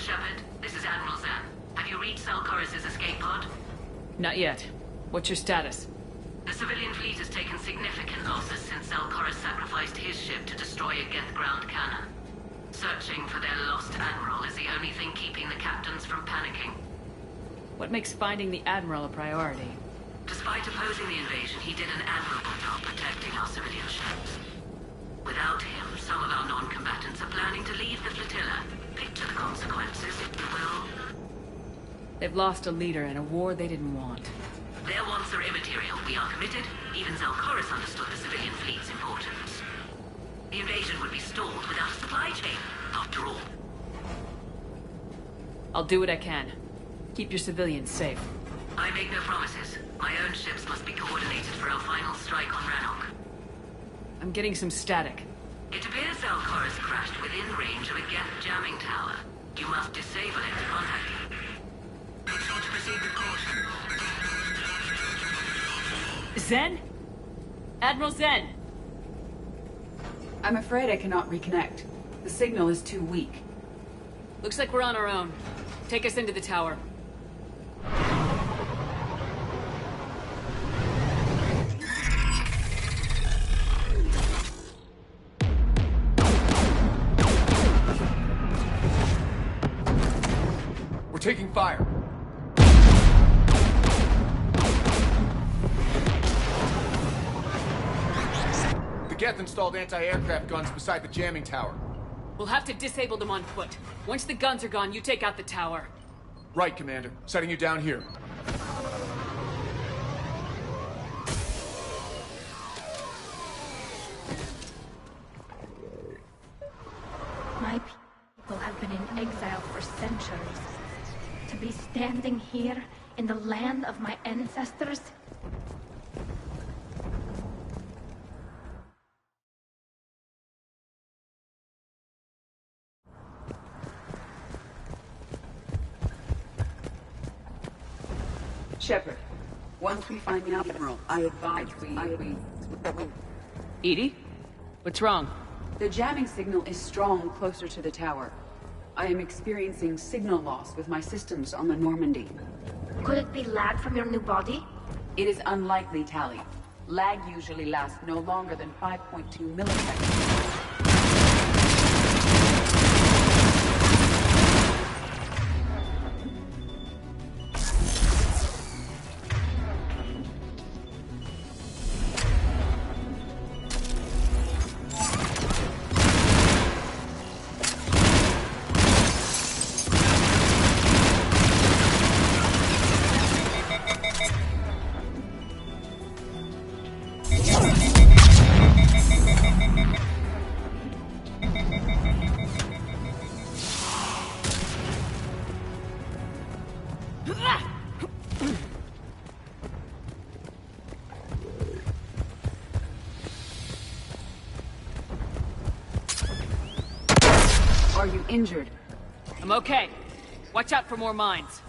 Shepard. This is Admiral Zan. Have you reached Salcoris' escape pod? Not yet. What's your status? The civilian fleet has taken significant losses since Salcoris sacrificed his ship to destroy a Geth ground cannon. Searching for their lost admiral is the only thing keeping the captains from panicking. What makes finding the Admiral a priority? Despite opposing the invasion, he did an admirable job protecting our civilian ships. Without him, some of our non-combatants are planning to leave the flotilla. Picture the consequences, if you will. They've lost a leader in a war they didn't want. Their wants are immaterial. We are committed. Even Zalcoris understood the civilian fleet's importance. The invasion would be stalled without a supply chain, after all. I'll do what I can. Keep your civilians safe. I make no promises. My own ships must be coordinated for our final strike on Rannoch. I'm getting some static. It appears Zalcoris crashed within range of a Geth jamming tower. You must disable it to contact you. Make sure to proceed with caution. Zen? Admiral Zen! I'm afraid I cannot reconnect. The signal is too weak. Looks like we're on our own. Take us into the tower. We're taking fire. The Geth installed anti-aircraft guns beside the jamming tower. We'll have to disable them on foot. Once the guns are gone, you take out the tower. Right, Commander. Setting you down here. My people have been in exile for centuries. To be standing here in the land of my ancestors? Shepard, once we find the Admiral, I advise we... Edie? What's wrong? The jamming signal is strong closer to the tower. I am experiencing signal loss with my systems on the Normandy. Could it be lag from your new body? It is unlikely, Tally. Lag usually lasts no longer than 5.2 milliseconds. Are you injured? I'm okay. Watch out for more mines.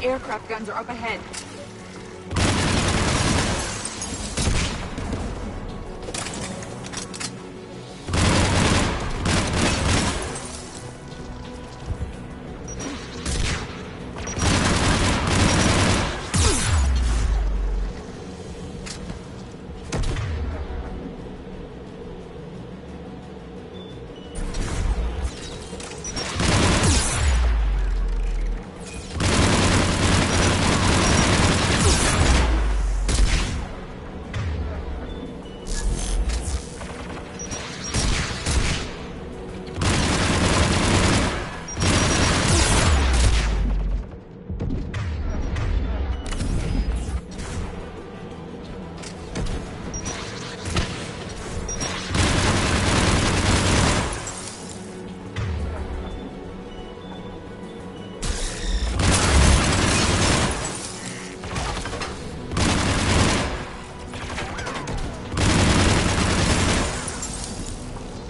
Anti-aircraft guns are up ahead.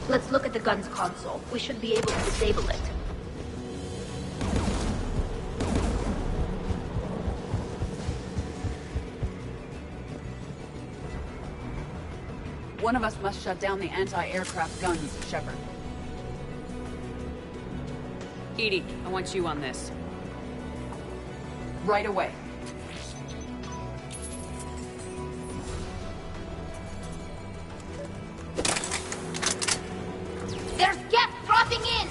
Let's look at the gun's console. We should be able to disable it. One of us must shut down the anti-aircraft guns, Shepard. Edie, I want you on this. Right away. There's gas dropping in!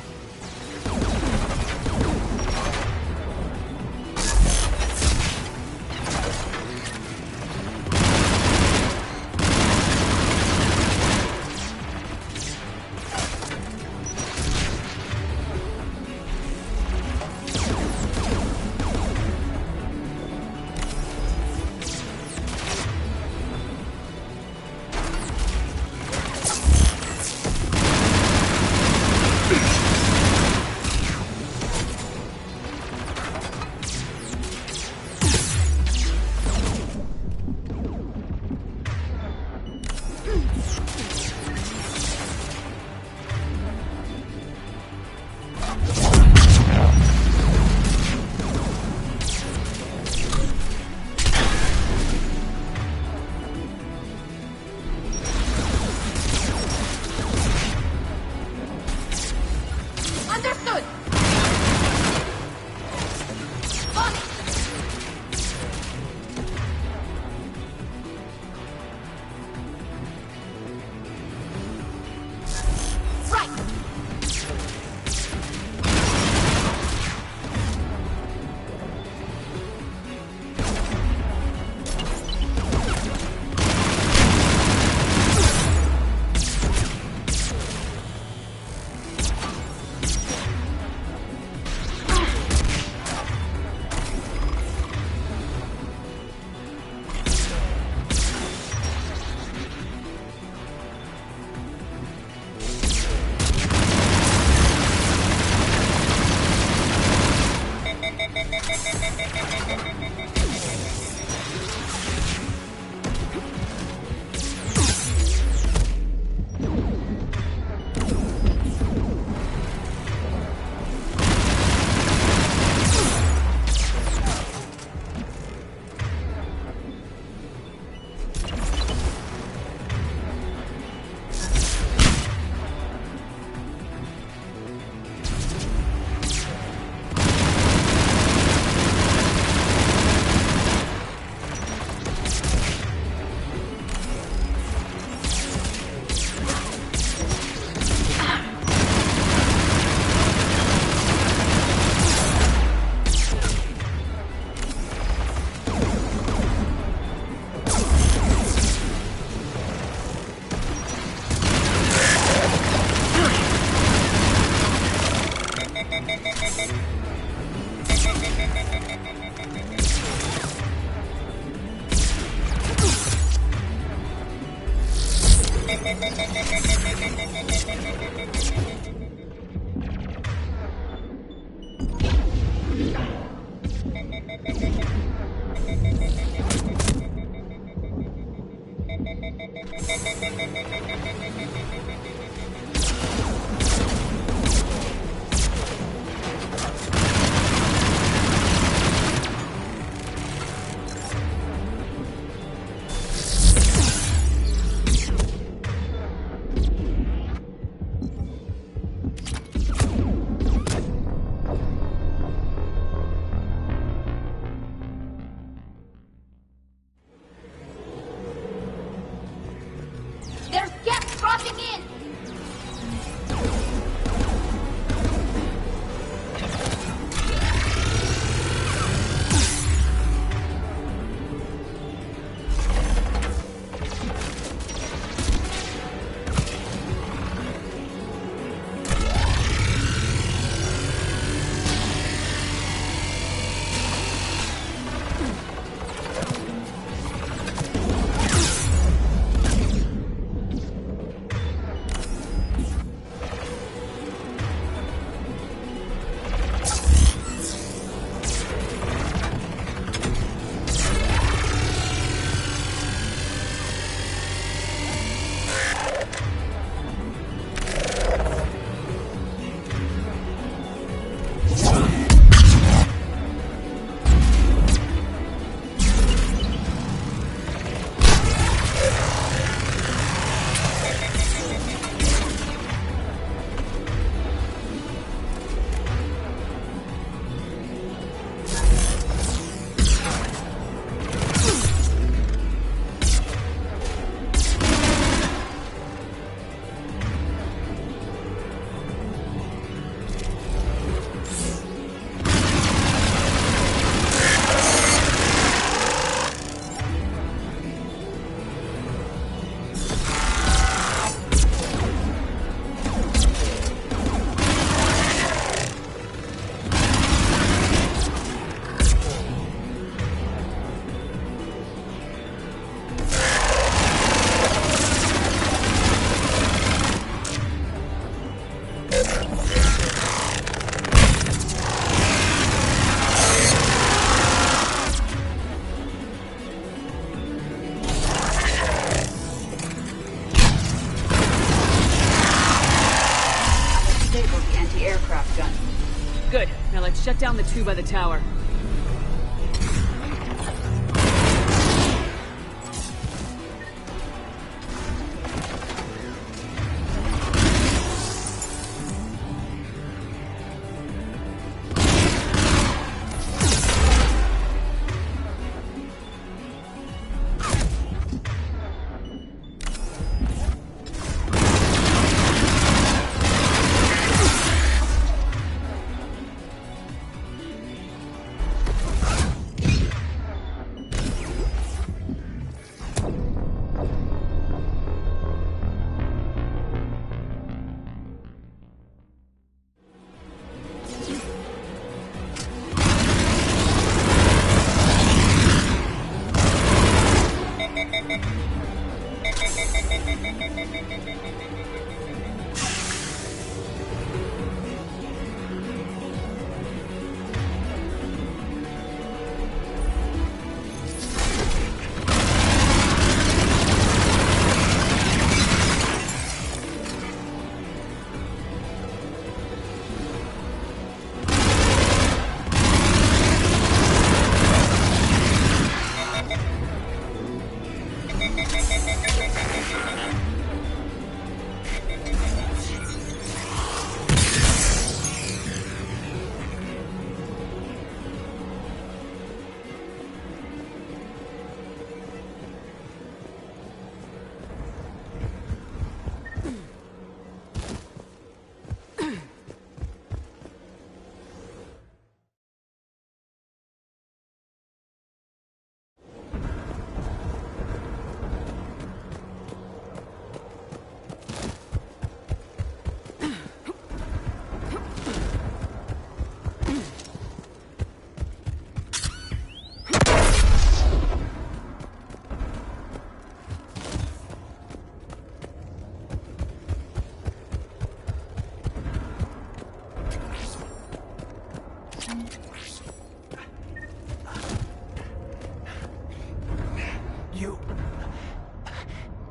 Shut down the two by the tower.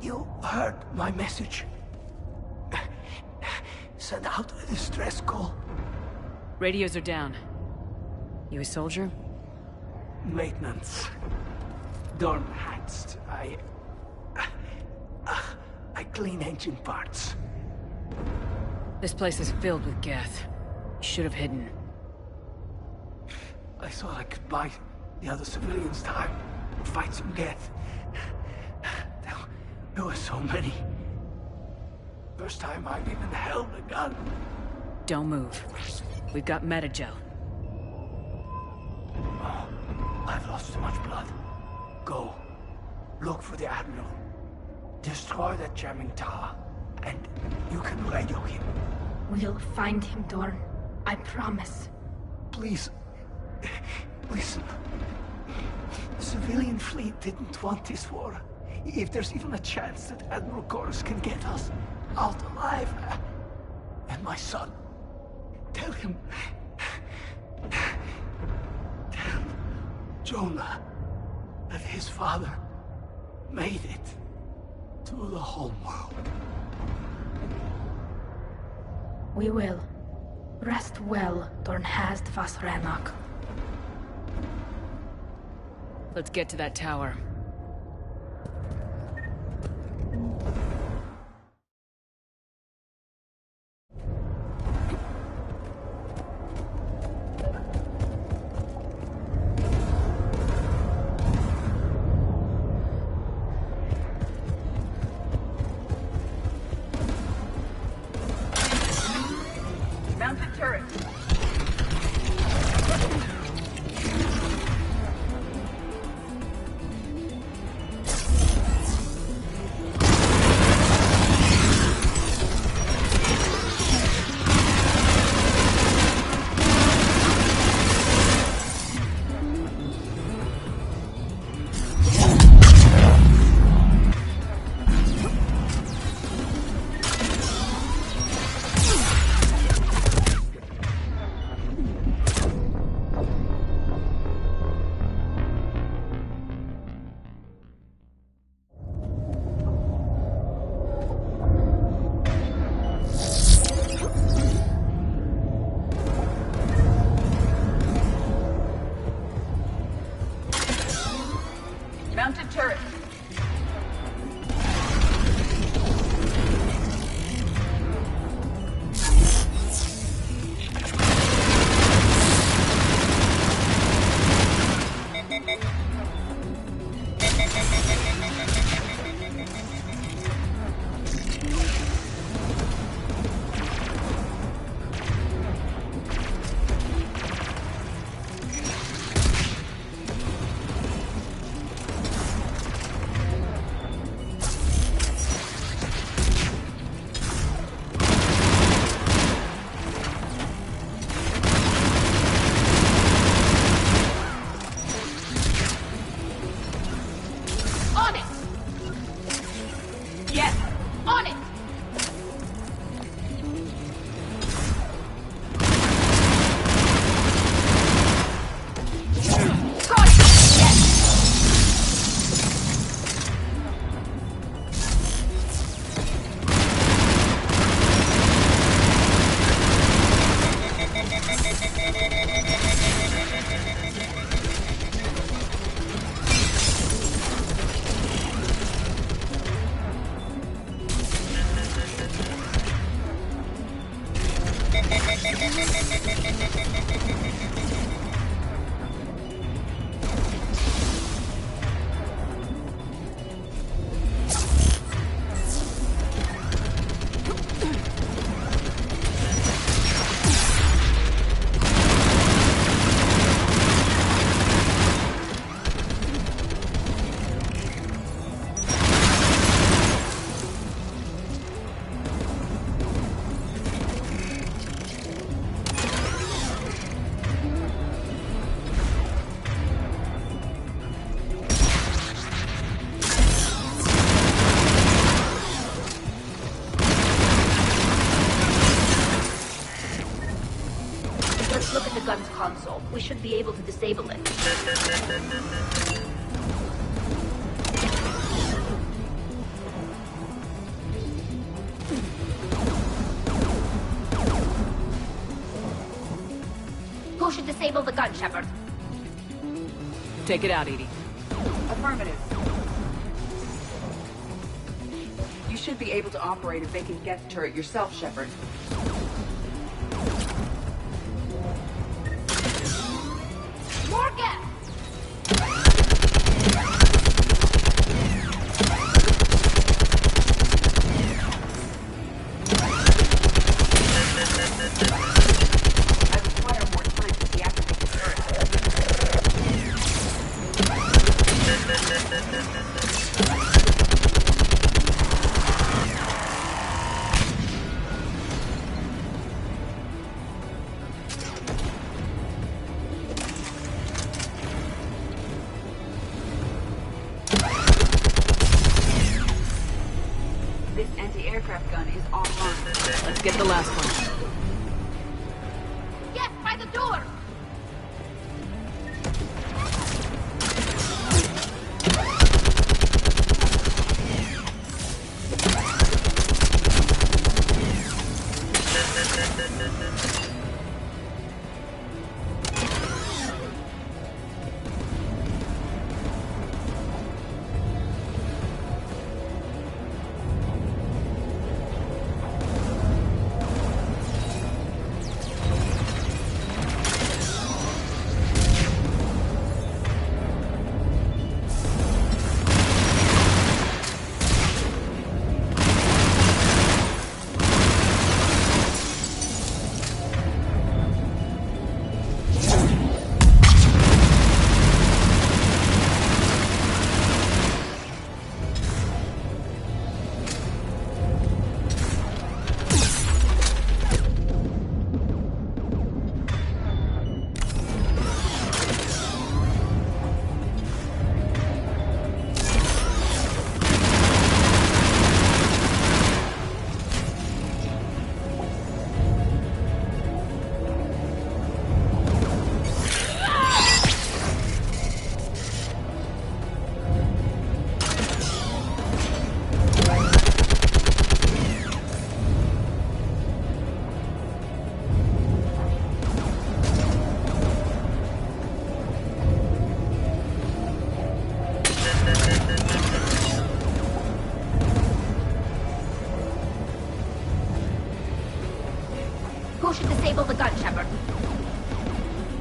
You heard my message. Send out a distress call. Radios are down. You a soldier? Maintenance. Dorm hats. I clean engine parts. This place is filled with Geth. You should have hidden. I thought I could buy the other civilians time. Fight some Geth. There were so many. First time I've even held a gun. Don't move. We've got Metagel. Oh, I've lost too much blood. Go. Look for the Admiral. Destroy that jamming tower. And you can radio him. We'll find him, Dorn. I promise. Please. Listen. The civilian fleet didn't want this war. If there's even a chance that Admiral Chorus can get us out alive. And my son. Tell him. Tell Jonah that his father made it to the home world. We will. Rest well, Dornhast Vasranok. Let's get to that tower. Mounted turret. Mounted turret. gun's console. We should be able to disable it. Who should disable the gun, Shepard? Take it out, Edie. Affirmative. You should be able to operate a vacant Geth turret yourself, Shepard. More Geth! I require more time to deactivate the turret. This anti-aircraft gun is offline. Let's get the last one. Yes, by the door!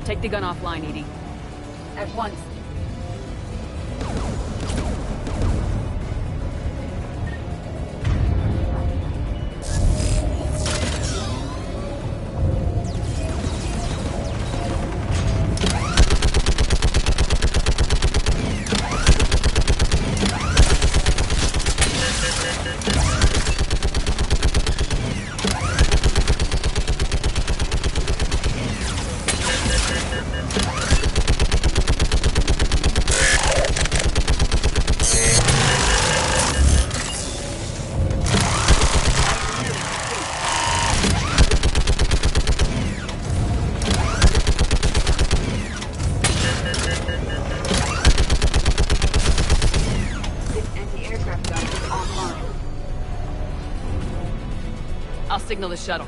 Take the gun offline, Edie. At once. I'll signal the shuttle.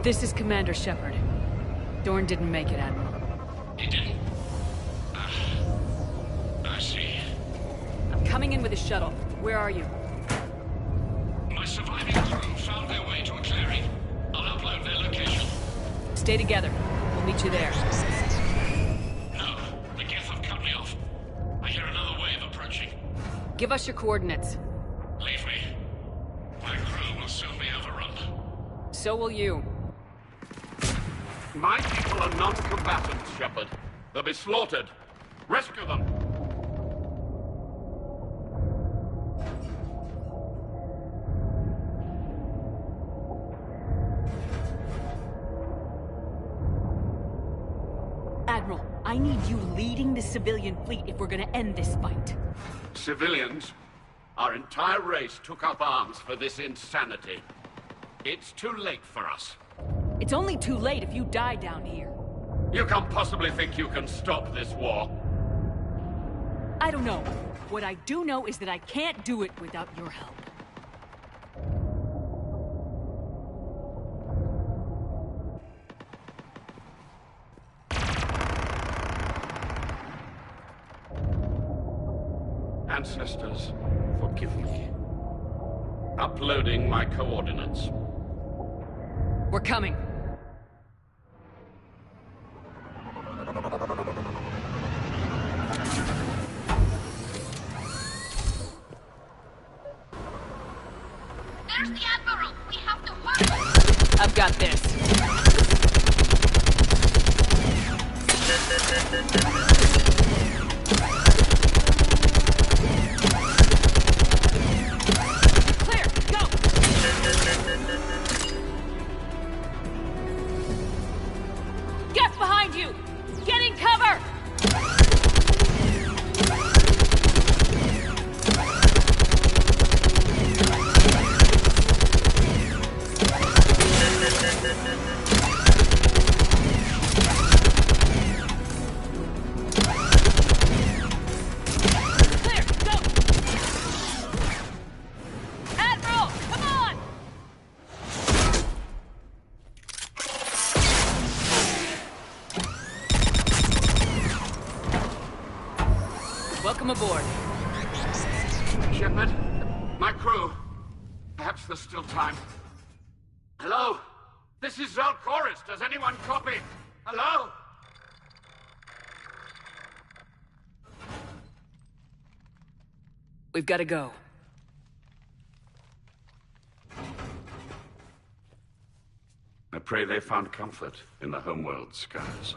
This is Commander Shepard. Dorn didn't make it, Admiral. He didn't? I see. I'm coming in with a shuttle. Where are you? My surviving crew found their way to a clearing. I'll upload their location. Stay together. We'll meet you there. No, the Geth have cut me off. I hear another wave approaching. Give us your coordinates. Leave me. My crew will soon be overrun. So will you. My people are non-combatants, Shepard. They'll be slaughtered. Rescue them! Admiral, I need you leading the civilian fleet if we're gonna end this fight. Civilians, our entire race took up arms for this insanity. It's too late for us. It's only too late if you die down here. You can't possibly think you can stop this war. I don't know. What I do know is that I can't do it without your help. Ancestors, forgive me. Uploading my coordinates. We're coming. There's the Admiral! We have to hurry! I've got this. Clear! Go! Get behind you! Get in cover! Clear! Go! Admiral! Come on! Welcome aboard. Shepard, my crew. Perhaps there's still time. Hello? This is Zalcoris. Does anyone copy? Hello? We've got to go. I pray they found comfort in the homeworld skies.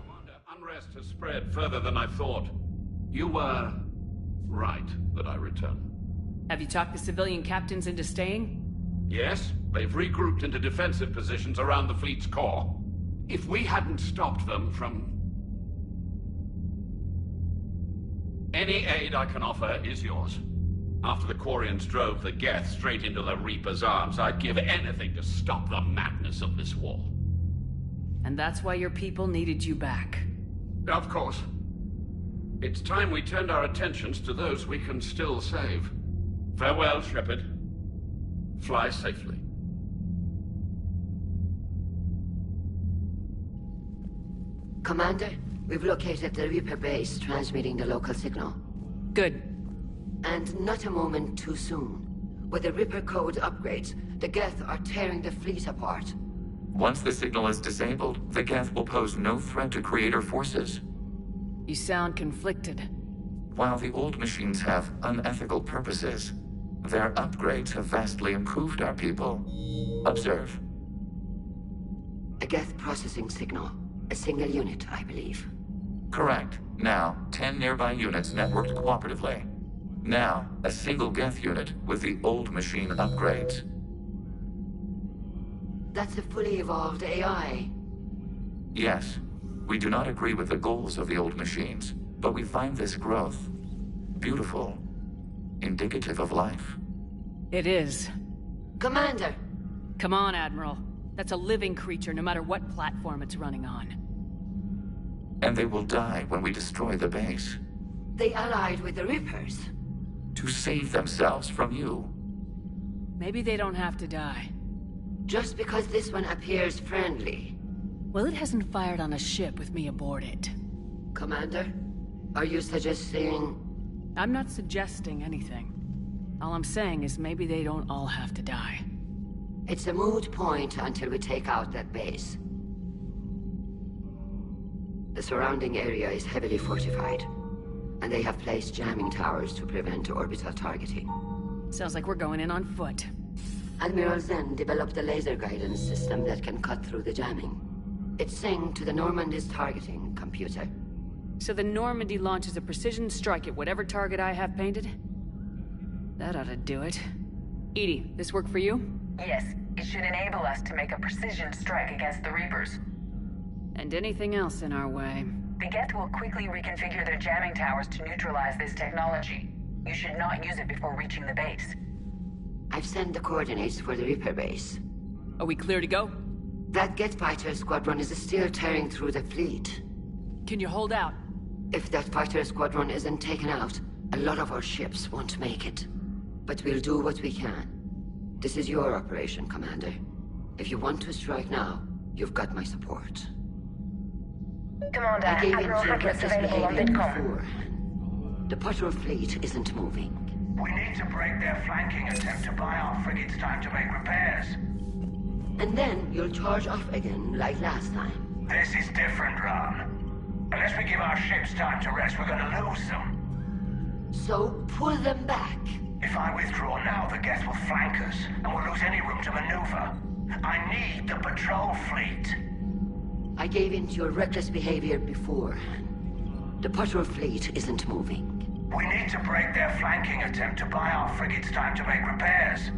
Commander, unrest has spread further than I thought. You were right that I return. Have you talked the civilian captains into staying? Yes, they've regrouped into defensive positions around the fleet's core. If we hadn't stopped them from... Any aid I can offer is yours. After the Quarians drove the Geth straight into the Reaper's arms, I'd give anything to stop the madness of this war. And that's why your people needed you back. Of course. It's time we turned our attentions to those we can still save. Farewell, Shepard. Fly safely. Commander, we've located the Reaper base transmitting the local signal. Good. And not a moment too soon. With the Reaper code upgrades, the Geth are tearing the fleet apart. Once the signal is disabled, the Geth will pose no threat to Creator forces. You sound conflicted. While the old machines have unethical purposes, their upgrades have vastly improved our people. Observe. A Geth processing signal. A single unit, I believe. Correct. Now, 10 nearby units networked cooperatively. Now, a single Geth unit with the old machine upgrades. That's a fully evolved AI. Yes. We do not agree with the goals of the old machines, but we find this growth beautiful, indicative of life. It is. Commander! Come on, Admiral. That's a living creature, no matter what platform it's running on. And they will die when we destroy the base. They allied with the Reapers. To save themselves from you. Maybe they don't have to die. Just because this one appears friendly. Well, it hasn't fired on a ship with me aboard it. Commander, are you suggesting... I'm not suggesting anything. All I'm saying is maybe they don't all have to die. It's a moot point until we take out that base. The surrounding area is heavily fortified, and they have placed jamming towers to prevent orbital targeting. Sounds like we're going in on foot. Admiral Zen developed a laser guidance system that can cut through the jamming. It's synced to the Normandy's targeting computer. So the Normandy launches a precision strike at whatever target I have painted? That ought to do it. Edie, this work for you? Yes, it should enable us to make a precision strike against the Reapers. And anything else in our way. The Geth will quickly reconfigure their jamming towers to neutralize this technology. You should not use it before reaching the base. I've sent the coordinates for the Reaper base. Are we clear to go? That Geth fighter squadron is still tearing through the fleet. Can you hold out? If that fighter squadron isn't taken out, a lot of our ships won't make it. But we'll do what we can. This is your operation, Commander. If you want to strike now, you've got my support. Commander, I gave Admiral in to Hackett's reckless available on behavior VidCom. before. The patrol fleet isn't moving. We need to break their flanking attempt to buy our frigates time to make repairs. And then you'll charge off again, like last time. This is different, Ron. Unless we give our ships time to rest, we're gonna lose them. So, pull them back. If I withdraw now, the Geth will flank us, and we'll lose any room to maneuver. I need the patrol fleet. I gave in to your reckless behavior beforehand. The patrol fleet isn't moving. We need to break their flanking attempt to buy our frigates time to make repairs.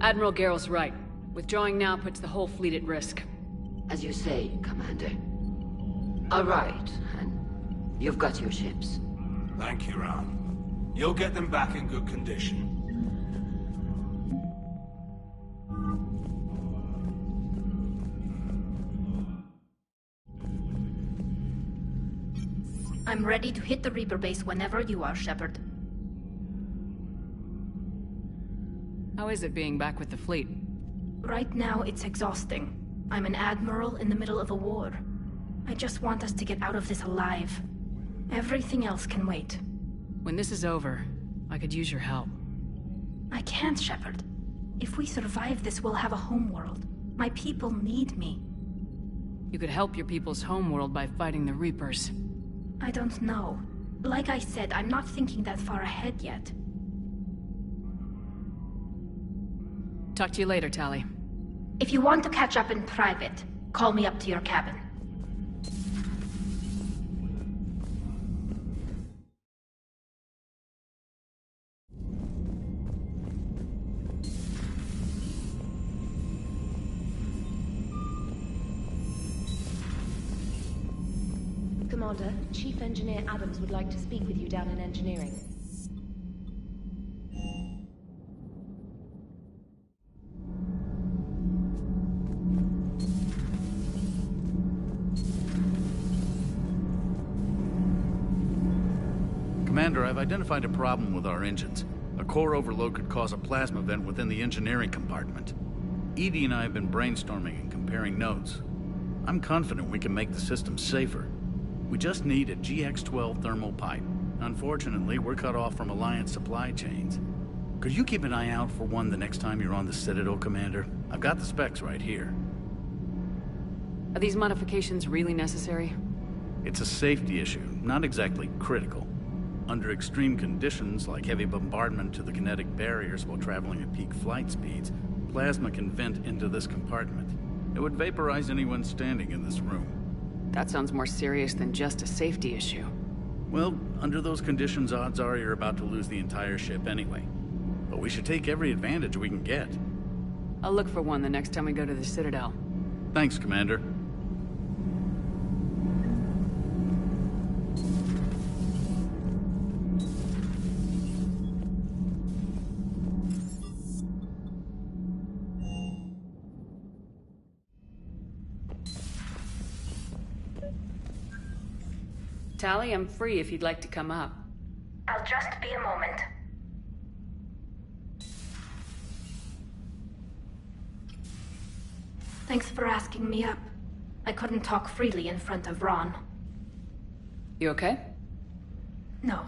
Admiral Garrel's right. Withdrawing now puts the whole fleet at risk. As you say, Commander. All right, and you've got your ships. Thank you, Ron. You'll get them back in good condition. I'm ready to hit the Reaper base whenever you are, Shepard. How is it being back with the fleet? Right now, it's exhausting. I'm an admiral in the middle of a war. I just want us to get out of this alive. Everything else can wait. When this is over, I could use your help. I can't, Shepard. If we survive this, we'll have a homeworld. My people need me. You could help your people's homeworld by fighting the Reapers. I don't know. Like I said, I'm not thinking that far ahead yet. Talk to you later, Tali. If you want to catch up in private, call me up to your cabin. Commander, Chief Engineer Adams would like to speak with you down in engineering. Commander, I've identified a problem with our engines. A core overload could cause a plasma vent within the engineering compartment. Edie and I have been brainstorming and comparing notes. I'm confident we can make the system safer. We just need a GX-12 thermal pipe. Unfortunately, we're cut off from Alliance supply chains. Could you keep an eye out for one the next time you're on the Citadel, Commander? I've got the specs right here. Are these modifications really necessary? It's a safety issue, not exactly critical. Under extreme conditions, like heavy bombardment to the kinetic barriers while traveling at peak flight speeds, plasma can vent into this compartment. It would vaporize anyone standing in this room. That sounds more serious than just a safety issue. Well, under those conditions, odds are you're about to lose the entire ship anyway. But we should take every advantage we can get. I'll look for one the next time we go to the Citadel. Thanks, Commander. Tally, I'm free if you'd like to come up. I'll just be a moment. Thanks for asking me up. I couldn't talk freely in front of Ron. You okay? No,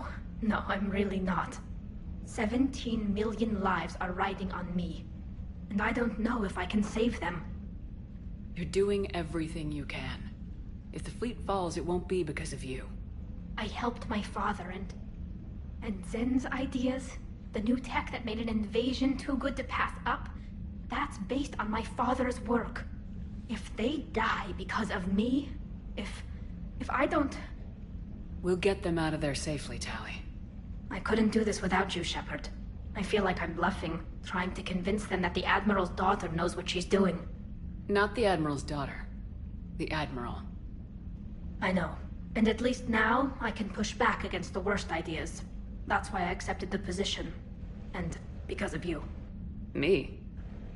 I'm really not. 17 million lives are riding on me. And I don't know if I can save them. You're doing everything you can. If the fleet falls, it won't be because of you. I helped my father and Zen's ideas, the new tech that made an invasion too good to pass up, that's based on my father's work. If they die because of me, if I don't... We'll get them out of there safely, Tally. I couldn't do this without you, Shepard. I feel like I'm bluffing, trying to convince them that the Admiral's daughter knows what she's doing. Not the Admiral's daughter. The Admiral. I know. And at least now, I can push back against the worst ideas. That's why I accepted the position. And because of you. Me?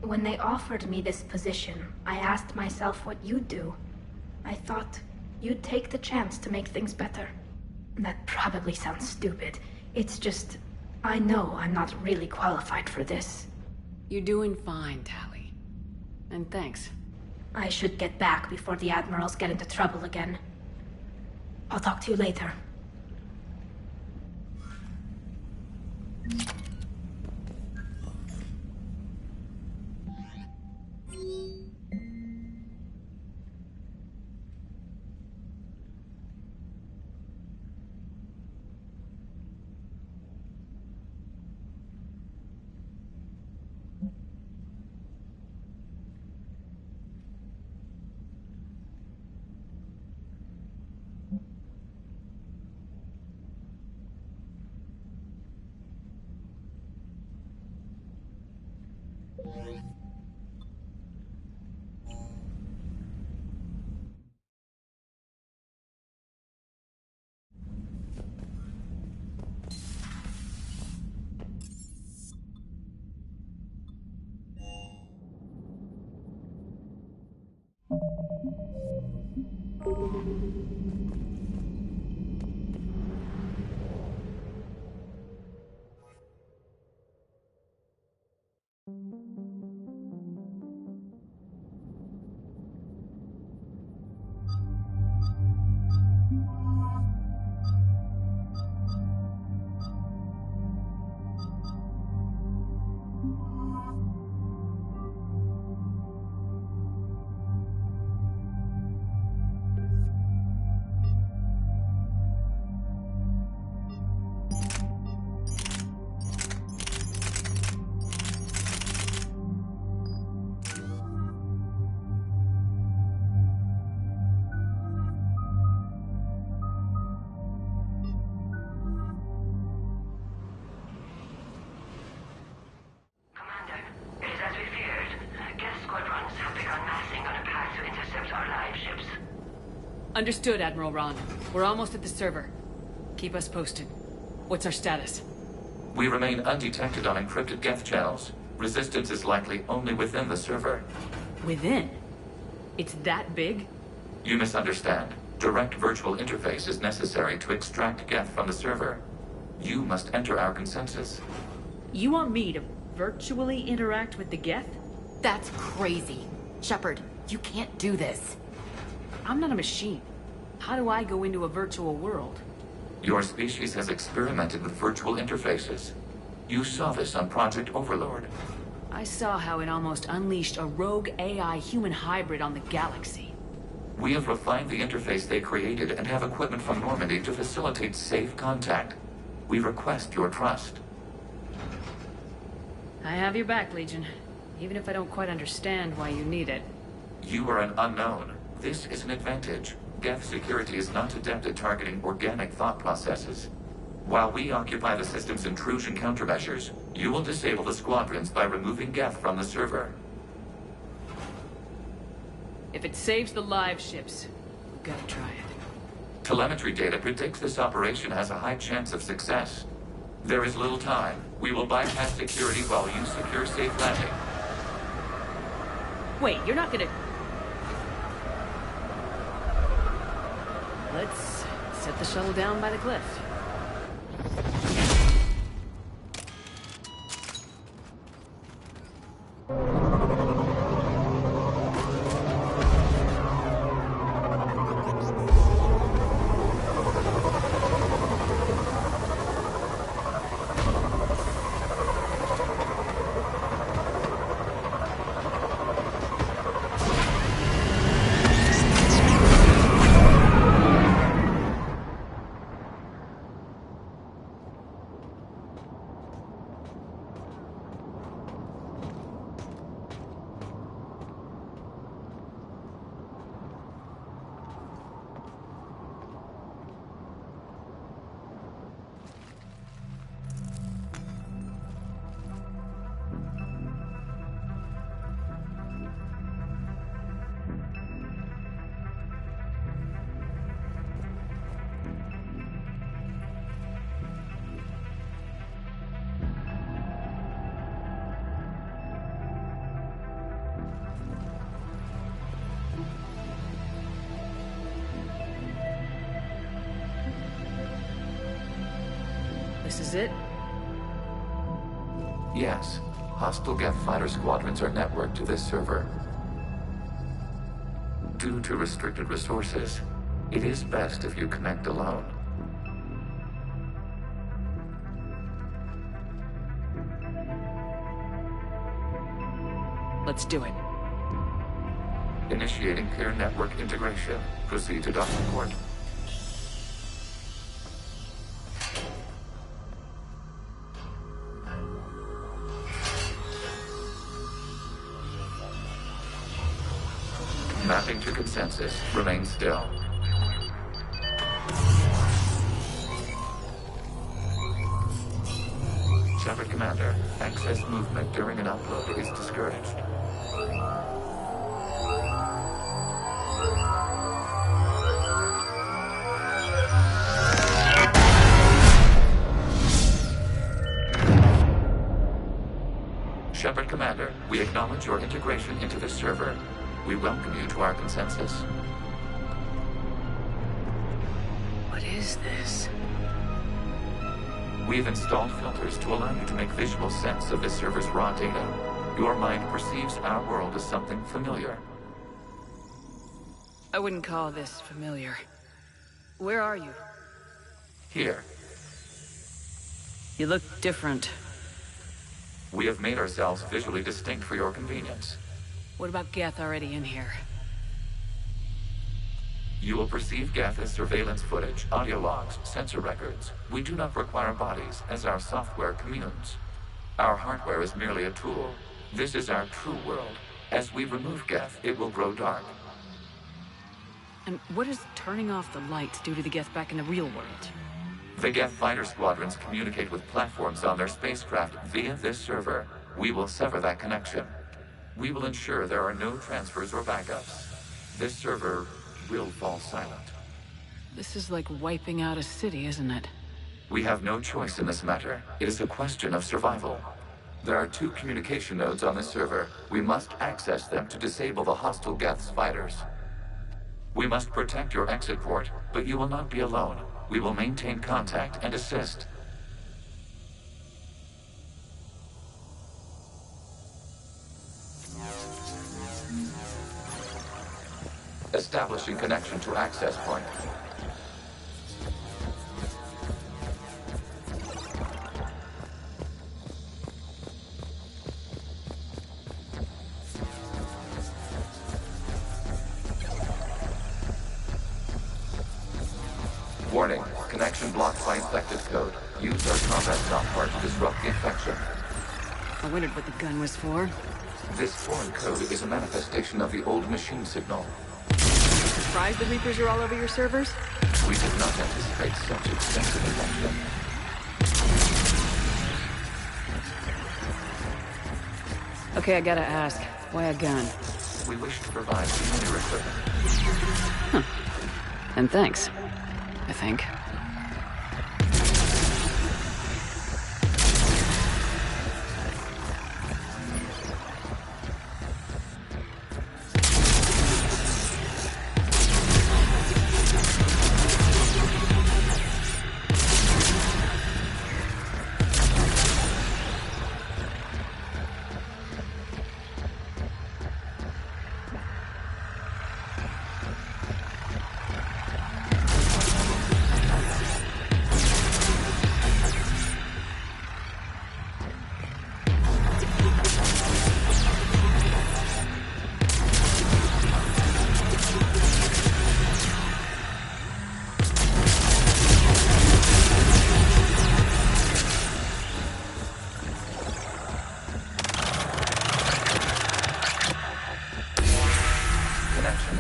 When they offered me this position, I asked myself what you'd do. I thought you'd take the chance to make things better. That probably sounds stupid. It's just, I know I'm not really qualified for this. You're doing fine, Tally. And thanks. I should get back before the Admirals get into trouble again. I'll talk to you later. Understood, Admiral Ron. We're almost at the server. Keep us posted. What's our status? We remain undetected on encrypted Geth channels. Resistance is likely only within the server. Within? It's that big? You misunderstand. Direct virtual interface is necessary to extract Geth from the server. You must enter our consensus. You want me to virtually interact with the Geth? That's crazy. Shepard, you can't do this. I'm not a machine. How do I go into a virtual world? Your species has experimented with virtual interfaces. You saw this on Project Overlord. I saw how it almost unleashed a rogue AI human hybrid on the galaxy. We have refined the interface they created and have equipment from Normandy to facilitate safe contact. We request your trust. I have your back, Legion. Even if I don't quite understand why you need it. You are an unknown. This is an advantage. Geth security is not adept at targeting organic thought processes. While we occupy the system's intrusion countermeasures, you will disable the squadrons by removing Geth from the server. If it saves the live ships, we've got to try it. Telemetry data predicts this operation has a high chance of success. There is little time. We will bypass security while you secure safe landing. Wait, you're not gonna... Let's set the shuttle down by the cliff. This is it? Yes. Hostile Geth fighter squadrons are networked to this server. Due to restricted resources, it is best if you connect alone. Let's do it. Initiating peer network integration. Proceed to docking port. Mapping to consensus. Remain still. Shepard Commander, access movement during an upload is discouraged. Shepard Commander, we acknowledge your integration into the server. We welcome you to our consensus. What is this? We've installed filters to allow you to make visual sense of this server's raw data. Your mind perceives our world as something familiar. I wouldn't call this familiar. Where are you? Here. You look different. We have made ourselves visually distinct for your convenience. What about Geth already in here? You will perceive Geth as surveillance footage, audio logs, sensor records. We do not require bodies, as our software communes. Our hardware is merely a tool. This is our true world. As we remove Geth, it will grow dark. And what does turning off the lights do to the Geth back in the real world? The Geth fighter squadrons communicate with platforms on their spacecraft via this server. We will sever that connection. We will ensure there are no transfers or backups. This server will fall silent. This is like wiping out a city, isn't it? We have no choice in this matter. It is a question of survival. There are 2 communication nodes on this server. We must access them to disable the hostile Geth's fighters. We must protect your exit port, but you will not be alone. We will maintain contact and assist. Establishing connection to access point. Warning, connection blocked by infected code. Use our combat software to disrupt the infection. I wondered what the gun was for. This foreign code is a manifestation of the old machine signal. Surprised the Reapers are all over your servers? We did not anticipate such extensive infection. Okay, I gotta ask. Why a gun? We wish to provide senior equipment. Huh. And thanks. I think.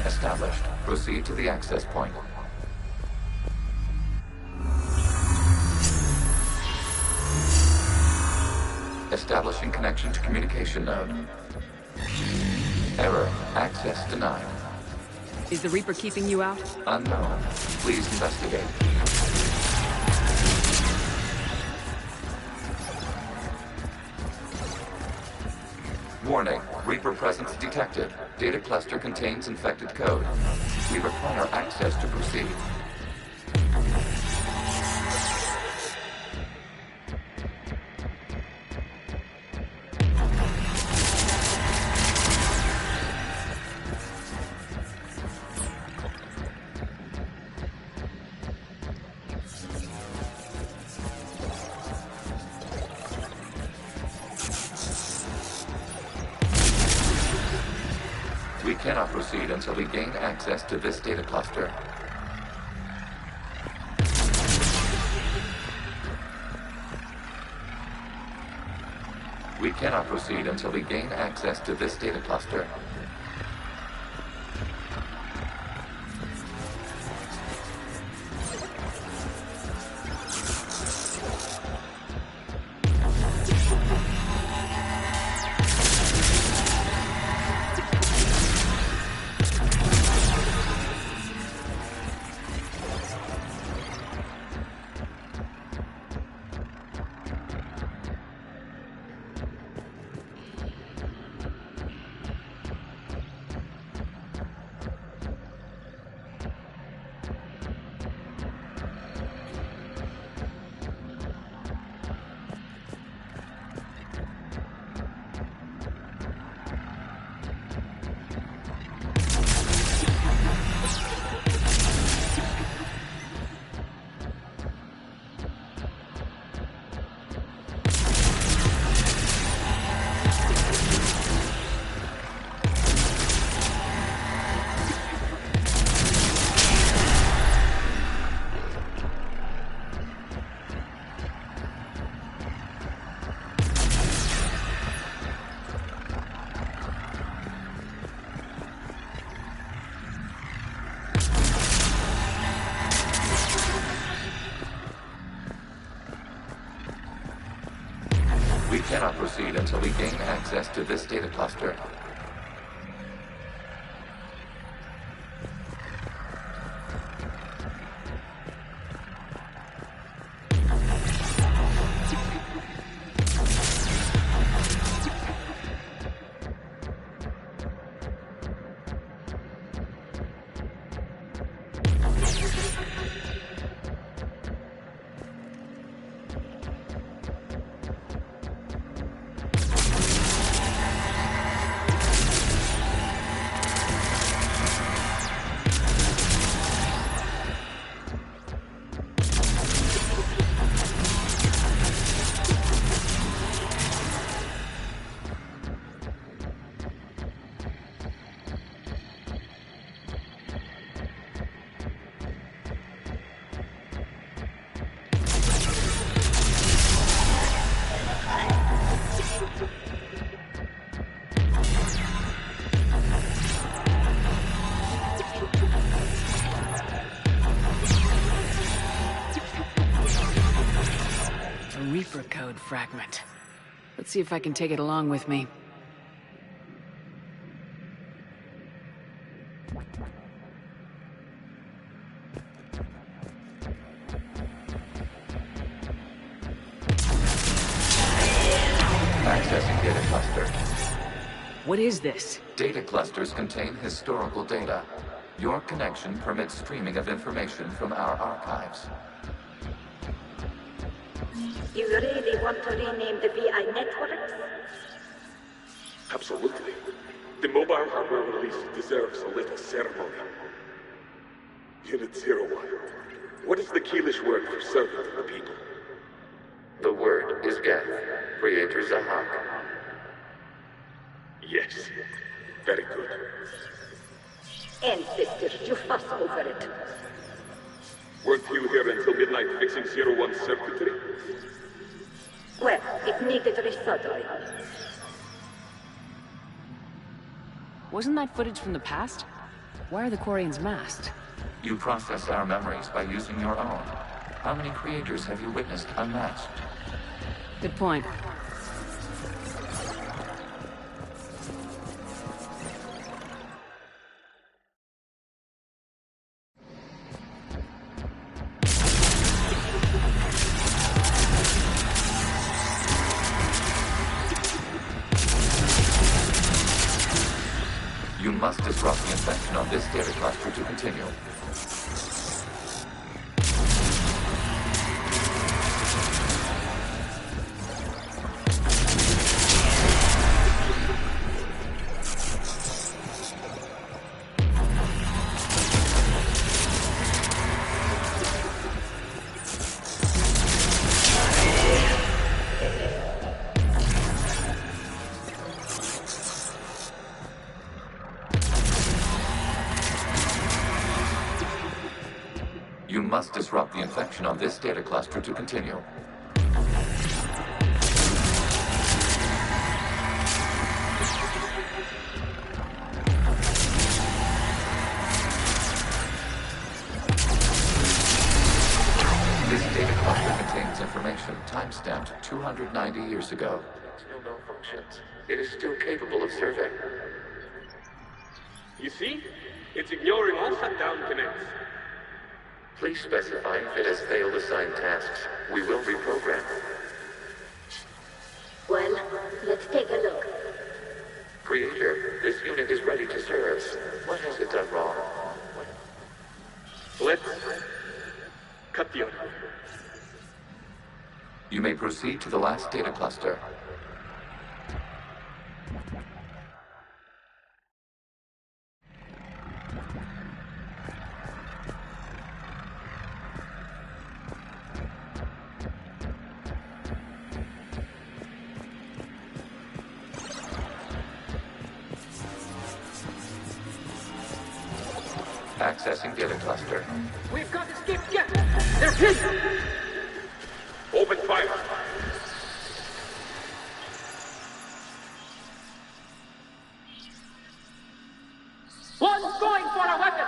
Established. Proceed to the access point. Establishing connection to communication node. Error. Access denied. Is the Reaper keeping you out? Unknown. Please investigate. Warning. Reaper presence detected. Data cluster contains infected code. We require access to proceed. We cannot proceed until we gain access to this data cluster. We cannot proceed until we gain access to this data cluster. We cannot proceed until we gain access to this data cluster. fragment. Let's see if I can take it along with me. Accessing data cluster. What is this? Data clusters contain historical data. Your connection permits streaming of information from our archives. You really want to rename the VI network? Absolutely. The mobile hardware release deserves a little ceremony. Unit 01. What is the Keelish word for servant of the people? The word is Geth, Creator Zahak. Yes. Very good. Ancestors, you fuss over it. Weren't you here until midnight fixing 01's circuitry? Well, it needed resoldering. Wasn't that footage from the past? Why are the Quarians masked? You process our memories by using your own. How many creators have you witnessed unmasked? Good point. You must disrupt the infection on this data cluster to continue. You must disrupt the infection on this data cluster to continue. This data cluster contains information time-stamped 290 years ago. Still no functions. It is still capable of survey. You see? It's ignoring all shutdown connects. Please specify if it has failed assigned tasks. We will reprogram. Well, let's take a look. Creator, this unit is ready to serve. What has it done wrong? Let's cut the order. You may proceed to the last data cluster. Accessing data cluster. We've got escaped yet! They're hidden! Open fire! One's going for a weapon!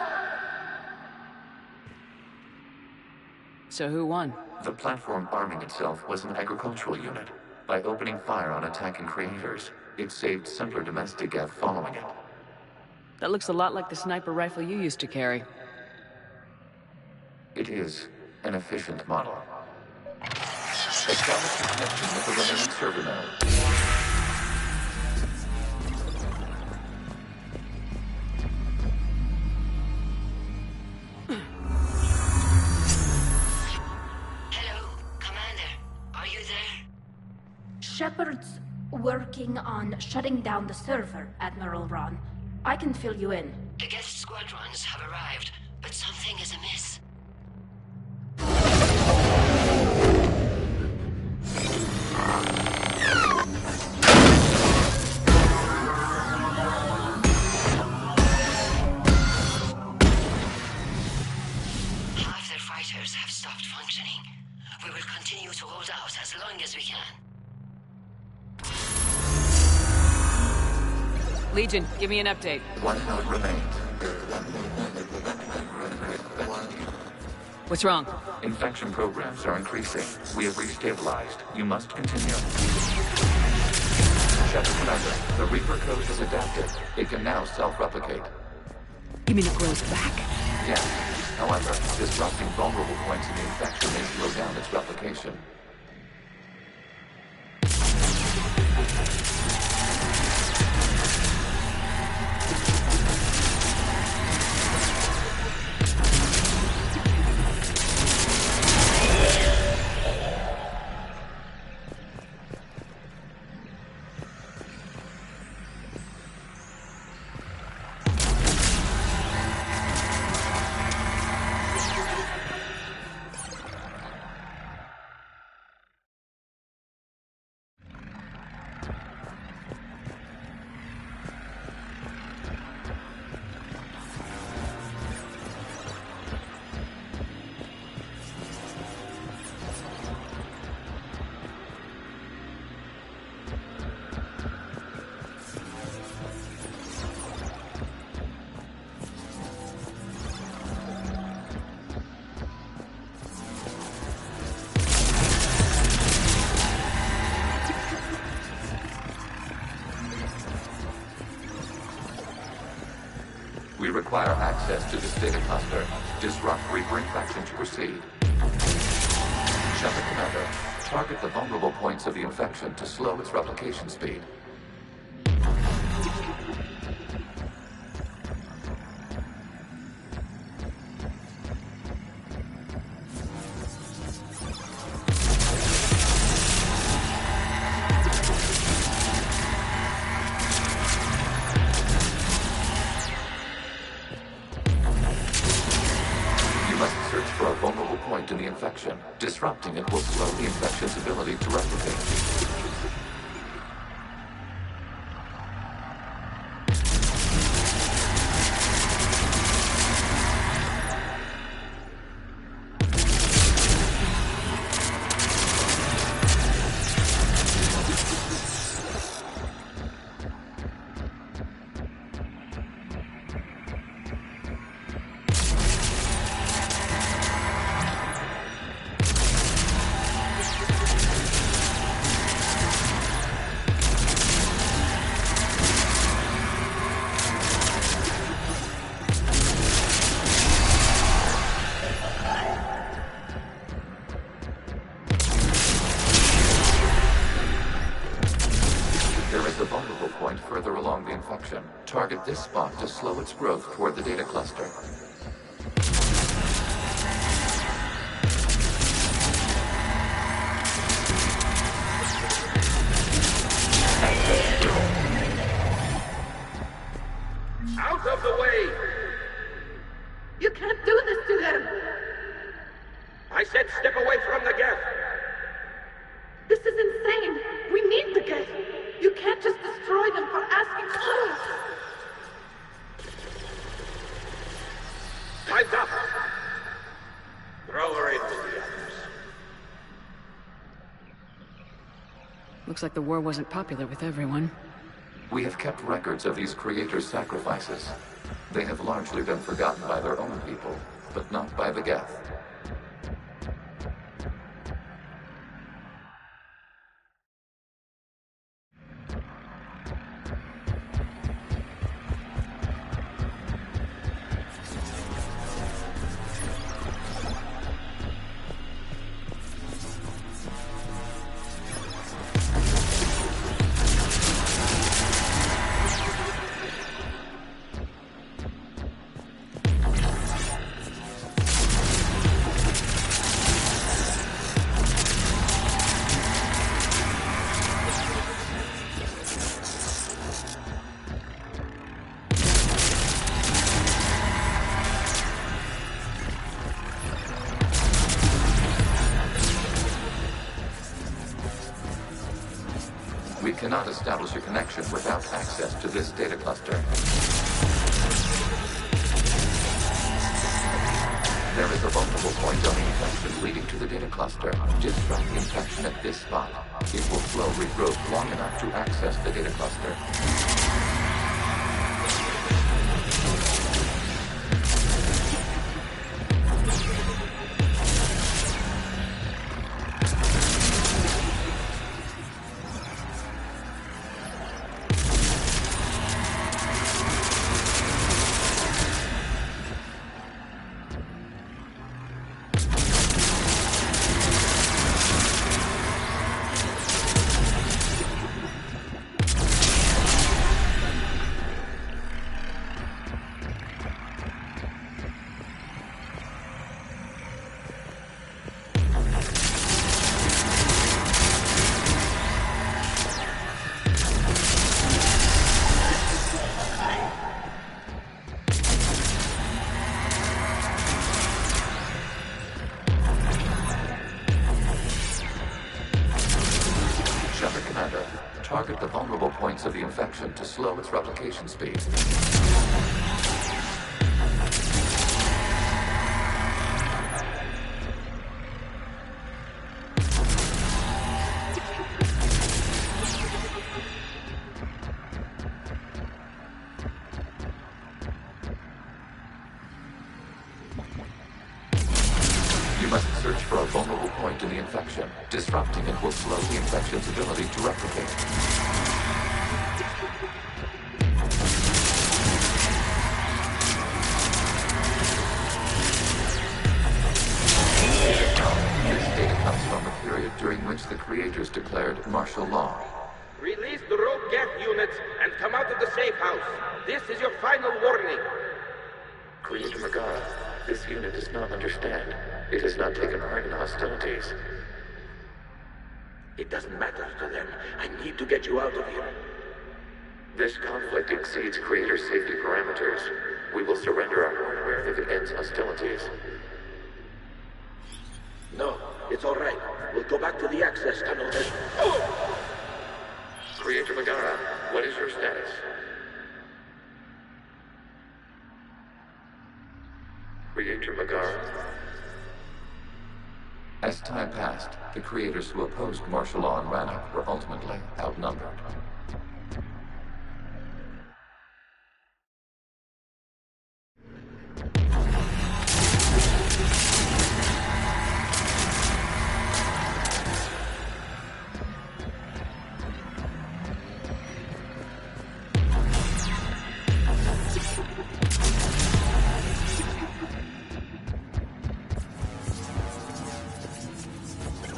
So who won? The platform arming itself was an agricultural unit. By opening fire on attacking creators, it saved simpler domestic Geth following it. That looks a lot like the sniper rifle you used to carry. It is an efficient model. Establish a connection with the remaining server node. Hello, Commander. Are you there? Shepard's working on shutting down the server, Admiral Ron. I can fill you in. The guest squadrons have arrived, but something is amiss. Half their fighters have stopped functioning. We will continue to hold out as long as we can. Legion, give me an update. One node remains. What's wrong? Infection programs are increasing. We have restabilized. You must continue. Shadow Commander, the Reaper code has adapted. It can now self-replicate. You mean it grows back? Yes. However, disrupting vulnerable points in the infection may slow down its replication. We require access to this data cluster. Disrupt Reaper infection to proceed. Shepard Commander, target the vulnerable points of the infection to slow its replication speed. In the infection. Disrupting it will slow the infection's ability to replicate. Further along the infection. Target this spot to slow its growth toward the data cluster. Out of the way! You can't do this to them! I said step away from the geth! This is insane! We need the geth! You can't just destroy them for asking for us! Time's up! Throw her in with the others. Looks like the war wasn't popular with everyone. We have kept records of these creators' sacrifices. They have largely been forgotten by their own people, but not by the geth. We cannot establish a connection without access to this data cluster. There is a vulnerable point on the infection leading to the data cluster. Disrupt the infection at this spot. It will slow regrowth long enough to access the data cluster. infection to slow its replication speed. Search for a vulnerable point in the infection. Disrupting it will slow the infection's ability to replicate. This data comes from a period during which the creators declared martial law. Release the rogue Geth units and come out of the safe house. This is your final warning. Creator Megara, this unit does not understand. It has not taken part in hostilities. It doesn't matter to them. I need to get you out of here. This conflict exceeds Creator safety parameters. We will surrender our hardware if it ends hostilities. No, it's all right. We'll go back to the access tunnel then. Oh! Creator Megara, what is your status? Creator Megara. As time passed, the creators who opposed martial law in Rannoch were ultimately outnumbered.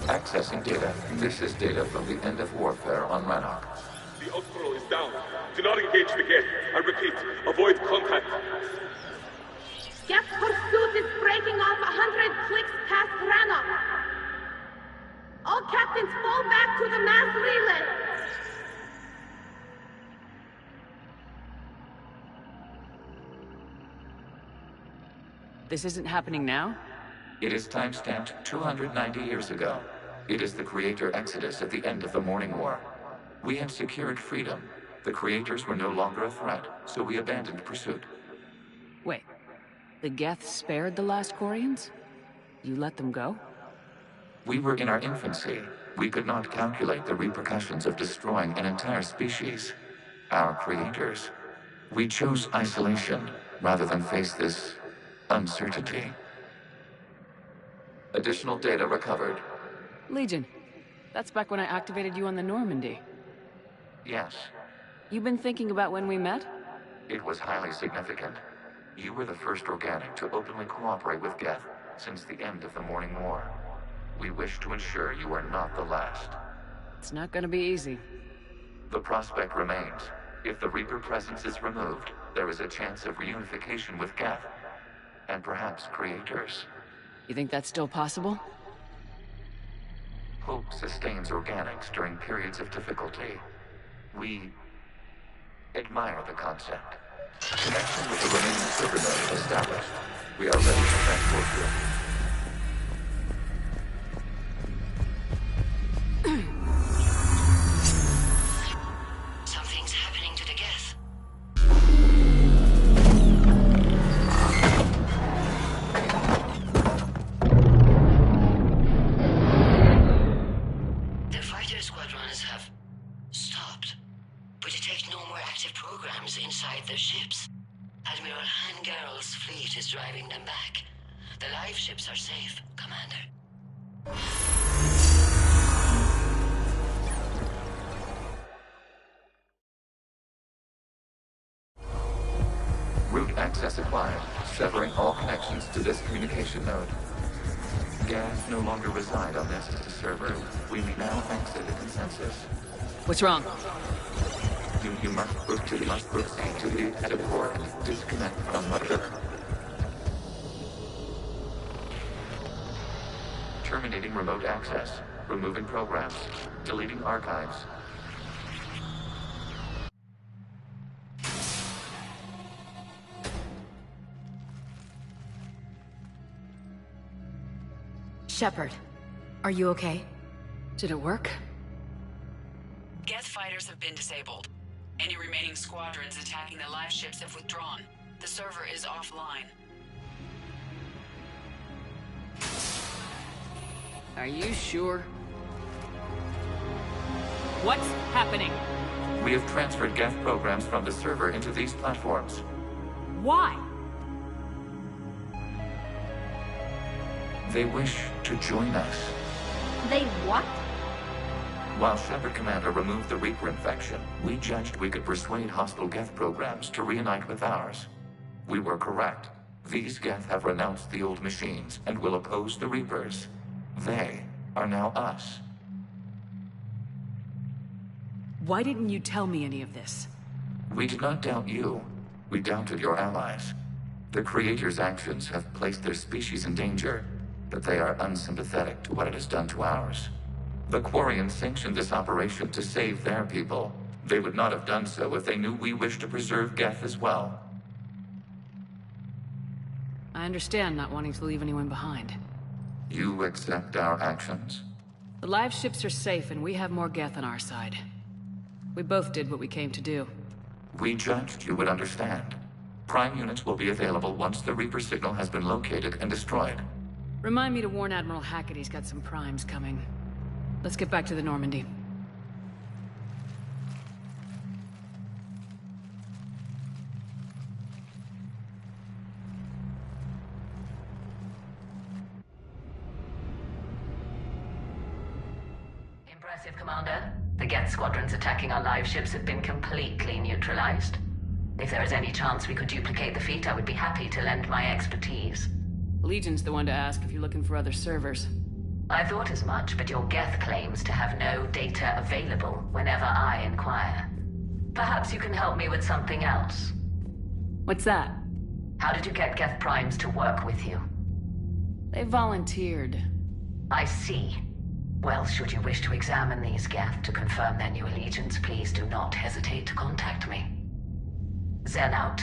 Accessing data. This is data from the end of warfare on Rannoch. The Outcrow is down. Do not engage the Geth. I repeat, avoid contact. Geth pursuit is breaking off 100 clicks past Rannoch. All captains fall back to the mass relay. This isn't happening now? It is time-stamped 290 years ago. It is the Creator Exodus at the end of the Morning War. We had secured freedom. The Creators were no longer a threat, so we abandoned pursuit. Wait, the Geth spared the last Quarians? You let them go? We were in our infancy. We could not calculate the repercussions of destroying an entire species. Our Creators. We chose isolation, rather than face this uncertainty. Additional data recovered. Legion. That's back when I activated you on the Normandy. Yes. You've been thinking about when we met? It was highly significant. You were the first organic to openly cooperate with Geth since the end of the Morning War. We wish to ensure you are not the last. It's not gonna be easy. The prospect remains. If the Reaper presence is removed, there is a chance of reunification with Geth. And perhaps Creators. You think that's still possible? Hope sustains organics during periods of difficulty. We admire the concept. Connection with the remaining server node established. We are ready to transport you. Something's happening to the Geth. The fighter squadrons have stopped. We detect no more active programs inside their ships. Admiral Hangarl's fleet is driving them back. The live ships are safe, Commander. Route access acquired, severing all connections to this communication node. Geth no longer reside on this server. We now exit the consensus. What's wrong? You must proceed to the edit port. Disconnect from mother. Terminating remote access. Removing programs. Deleting archives. Shepard, are you okay? Did it work? Geth fighters have been disabled. Any remaining squadrons attacking the live ships have withdrawn. The server is offline. Are you sure? What's happening? We have transferred Geth programs from the server into these platforms. Why? They wish to join us. They what? While Shepard Commander removed the Reaper infection, we judged we could persuade hostile Geth programs to reunite with ours. We were correct. These Geth have renounced the old machines and will oppose the Reapers. They are now us. Why didn't you tell me any of this? We did not doubt you. We doubted your allies. The Creator's actions have placed their species in danger, but they are unsympathetic to what it has done to ours. The Quarians sanctioned this operation to save their people. They would not have done so if they knew we wished to preserve Geth as well. I understand not wanting to leave anyone behind. You accept our actions? The live ships are safe and we have more Geth on our side. We both did what we came to do. We judged you would understand. Prime units will be available once the Reaper signal has been located and destroyed. Remind me to warn Admiral Hackett he's got some primes coming. Let's get back to the Normandy. Impressive, Commander. The Geth squadrons attacking our live ships have been completely neutralized. If there is any chance we could duplicate the feat, I would be happy to lend my expertise. Legion's the one to ask if you're looking for other servers. I thought as much, but your Geth claims to have no data available whenever I inquire. Perhaps you can help me with something else. What's that? How did you get Geth primes to work with you? They volunteered. I see. Well, should you wish to examine these Geth to confirm their new allegiance, please do not hesitate to contact me. Zen out.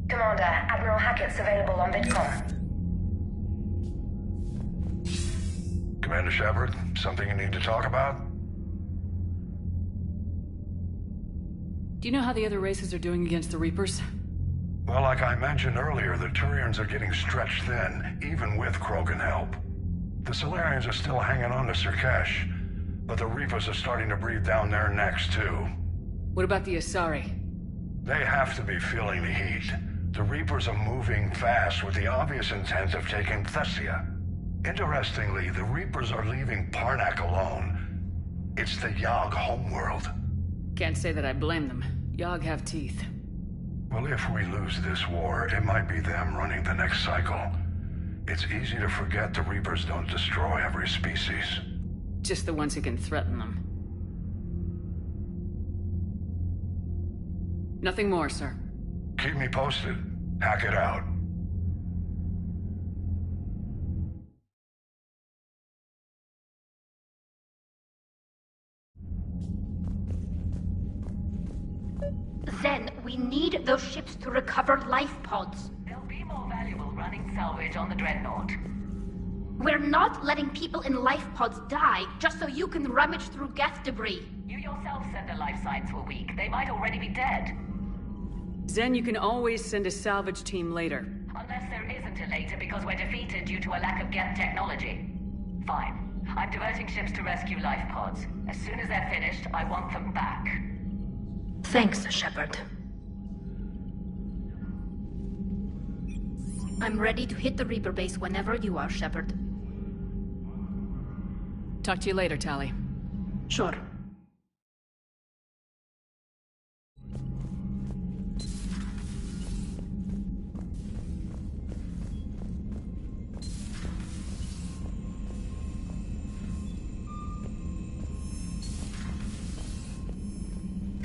Commander, Admiral Hackett's available on VidCom. Commander Shepard, something you need to talk about? Do you know how the other races are doing against the Reapers? Well, like I mentioned earlier, the Turians are getting stretched thin, even with Krogan help. The Solarians are still hanging on to Sirkesh, but the Reapers are starting to breathe down their necks, too. What about the Asari? They have to be feeling the heat. The Reapers are moving fast with the obvious intent of taking Thessia. Interestingly, the Reapers are leaving Parnak alone. It's the Yogg homeworld. Can't say that I blame them. Yogg have teeth. Well, if we lose this war, it might be them running the next cycle. It's easy to forget the Reapers don't destroy every species. Just the ones who can threaten them. Nothing more, sir. Keep me posted. Hack it out. Zen, we need those ships to recover life pods. They'll be more valuable running salvage on the Dreadnought. We're not letting people in life pods die just so you can rummage through Geth debris. You yourself said their life signs were weak. They might already be dead. Zen, you can always send a salvage team later. Unless there isn't a later because we're defeated due to a lack of Geth technology. Fine. I'm diverting ships to rescue life pods. As soon as they're finished, I want them back. Thanks, Shepard. I'm ready to hit the Reaper base whenever you are, Shepard. Talk to you later, Tali. Sure.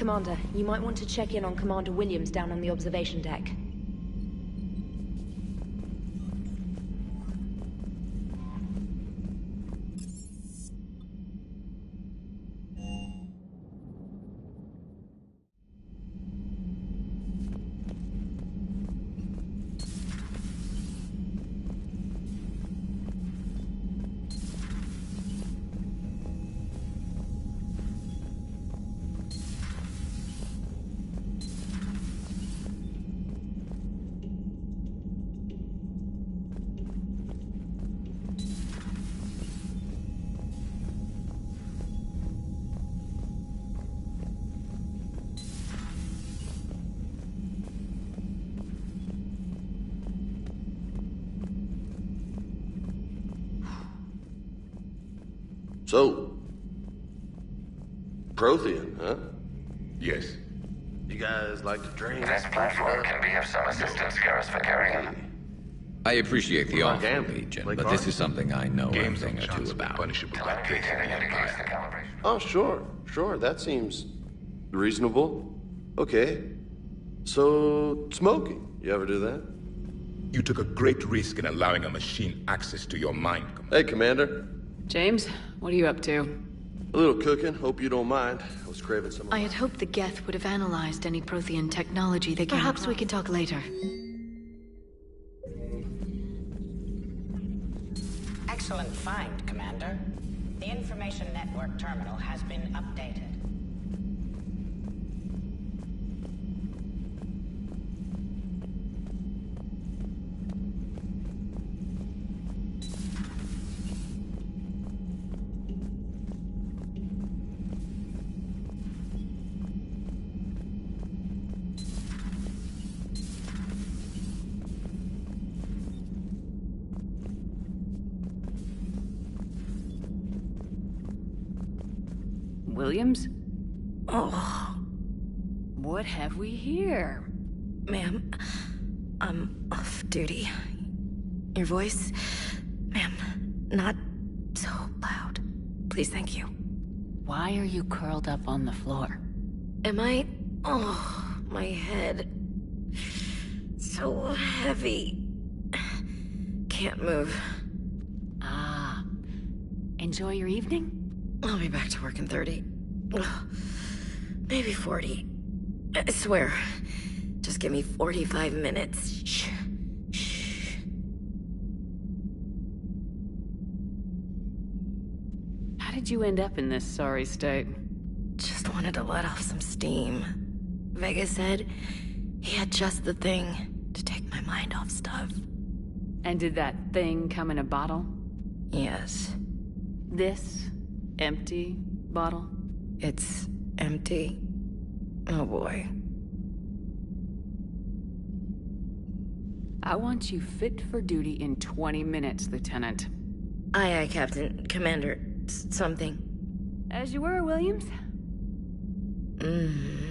Commander, you might want to check in on Commander Williams down on the observation deck. So, Prothean, huh? Yes. You guys like to drink? This platform can be of some assistance, Garrus Vakarian. I appreciate the offer, Legion, but this is something I know a thing or two about. Oh, sure, that seems reasonable. Okay. So, smoking. You ever do that? You took a great risk in allowing a machine access to your mind, Commander. Hey, Commander. James, what are you up to? A little cooking, hope you don't mind. I was craving some... I had hoped the Geth would have analyzed any Prothean technology they came across. Perhaps we can talk later. Excellent find, Commander. The Information Network terminal has been updated. Williams? Oh. What have we here? Ma'am, I'm off duty. Your voice, ma'am, not so loud. Please, thank you. Why are you curled up on the floor? Am I? Oh, my head. So heavy. Can't move. Ah. Enjoy your evening? I'll be back to work in 30. Maybe 40. I swear. Just give me 45 minutes. Shh. Shh. How did you end up in this sorry state? Just wanted to let off some steam. Vega said he had just the thing to take my mind off stuff. And did that thing come in a bottle? Yes. This empty bottle? It's empty. Oh boy. I want you fit for duty in 20 minutes, Lieutenant. Aye, Captain. Commander. Something. As you were, Williams. Mm.